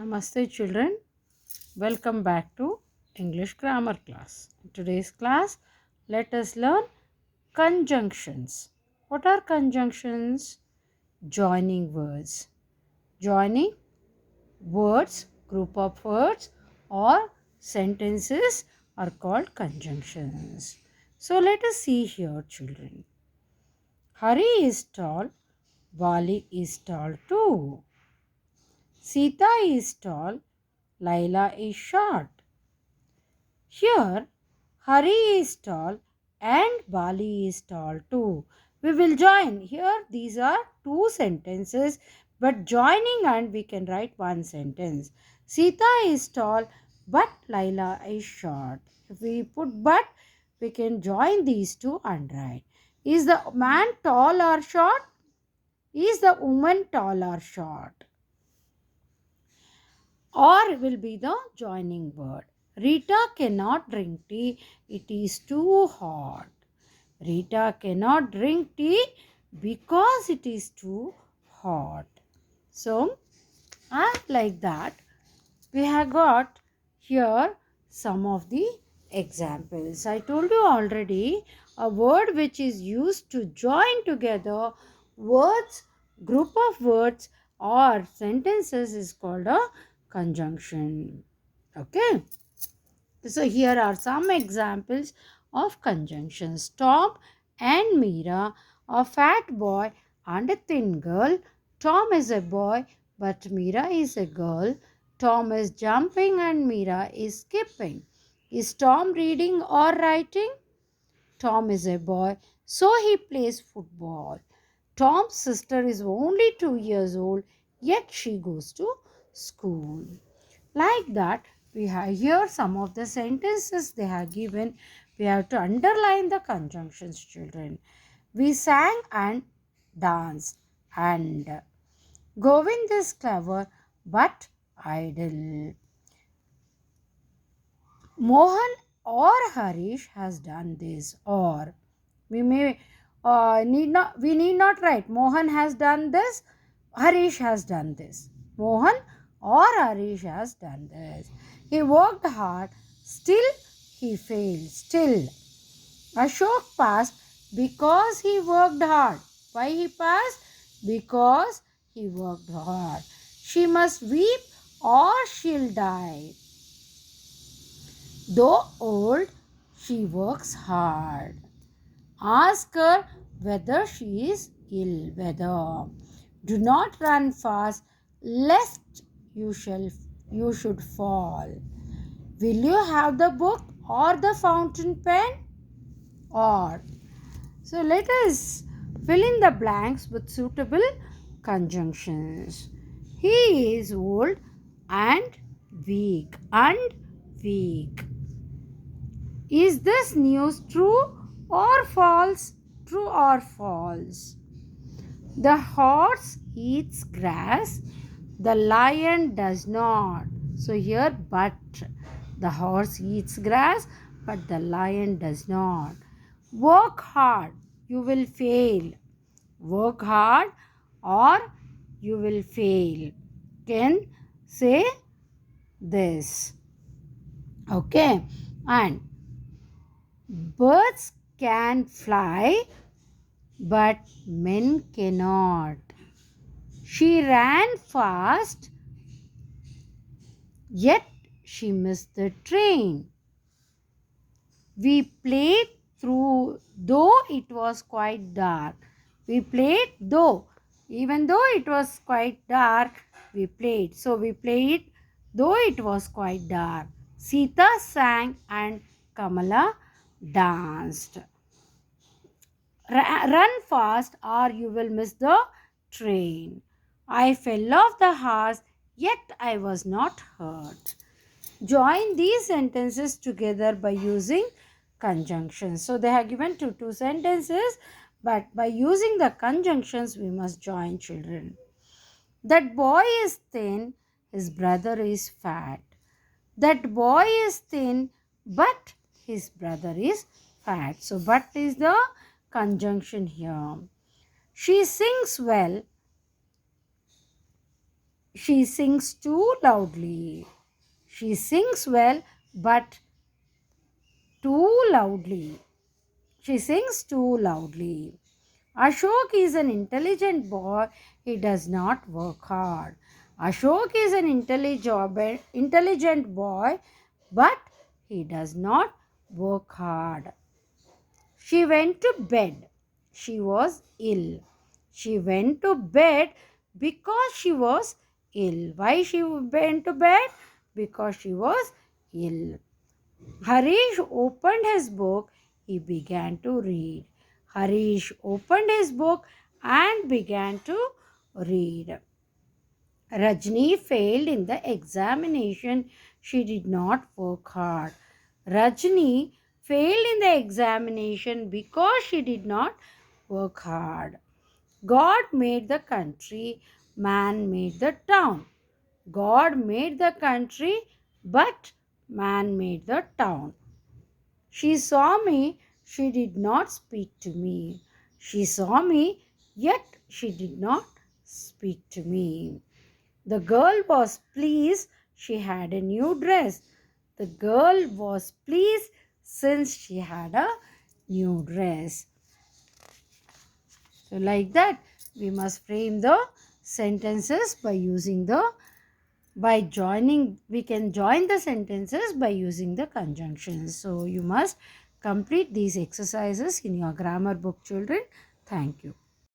Namaste children, welcome back to English grammar class. In today's class, let us learn conjunctions. What are conjunctions? Joining words. Joining words, group of words or sentences are called conjunctions. So let us see here children. Hari is tall, Bali is tall too. Sita is tall, Laila is short. Here, Hari is tall and Bali is tall too. We will join. Here, these are two sentences, but joining and we can write one sentence. Sita is tall, but Laila is short. If we put but, we can join these two and write. Is the man tall or short? Is the woman tall or short? Or will be the joining word. Rita cannot drink tea, it is too hot. Rita cannot drink tea because it is too hot. So, like that, we have got here some of the examples. I told you already, a word which is used to join together words, group of words or sentences is called a conjunction. Okay. So here are some examples of conjunctions. Tom and Meera, a fat boy and a thin girl. Tom is a boy but Meera is a girl. Tom is jumping and Meera is skipping. Is Tom reading or writing? Tom is a boy, so he plays football. Tom's sister is only 2 years old, yet she goes to school. Like that, we have here some of the sentences they have given. We have to underline the conjunctions, children. We sang and danced, and Govind is clever but idle. Mohan or Harish has done this, or we need not write Mohan has done this, Harish has done this. Mohan or Harish has done this. He worked hard, still he failed. Still, Ashok passed because he worked hard. Why he passed? Because he worked hard. She must weep or she'll die. Though old, she works hard. Ask her whether she is ill. Whether. Do not run fast, lest you should fall. Will you have the book or the fountain pen? Or. So let us fill in the blanks with suitable conjunctions. He is old and weak. Is this news true or false? True or false? The horse eats grass, the lion does not. So here, but the horse eats grass, but the lion does not. Work hard, you will fail. Work hard or you will fail. Can say this. Okay, and birds can fly, but men cannot. She ran fast, yet she missed the train. We played through, though it was quite dark. We played, even though it was quite dark, we played. So we played, though it was quite dark. Sita sang and Kamala danced. Run fast or you will miss the train. I fell off the horse, yet I was not hurt. Join these sentences together by using conjunctions. So they have given two sentences, but by using the conjunctions we must join, children. That boy is thin, his brother is fat. That boy is thin, but his brother is fat. So but is the conjunction here. She sings well, She sings too loudly. She sings well, but too loudly. She sings too loudly. Ashok is an intelligent boy. He does not work hard. Ashok is an intelligent boy, but he does not work hard. She went to bed. She was ill. She went to bed because she was ill. Why she went to bed? Because she was ill. Harish opened his book. He began to read. Harish opened his book and began to read. Rajni failed in the examination. She did not work hard. Rajni failed in the examination because she did not work hard. God made the country, man made the town. God made the country, but man made the town. She saw me, she did not speak to me. She saw me, yet she did not speak to me. The girl was pleased she had a new dress. The girl was pleased since she had a new dress. So, like that, we must frame the sentences by using we can join the sentences by using the conjunctions. So, you must complete these exercises in your grammar book, children. Thank you.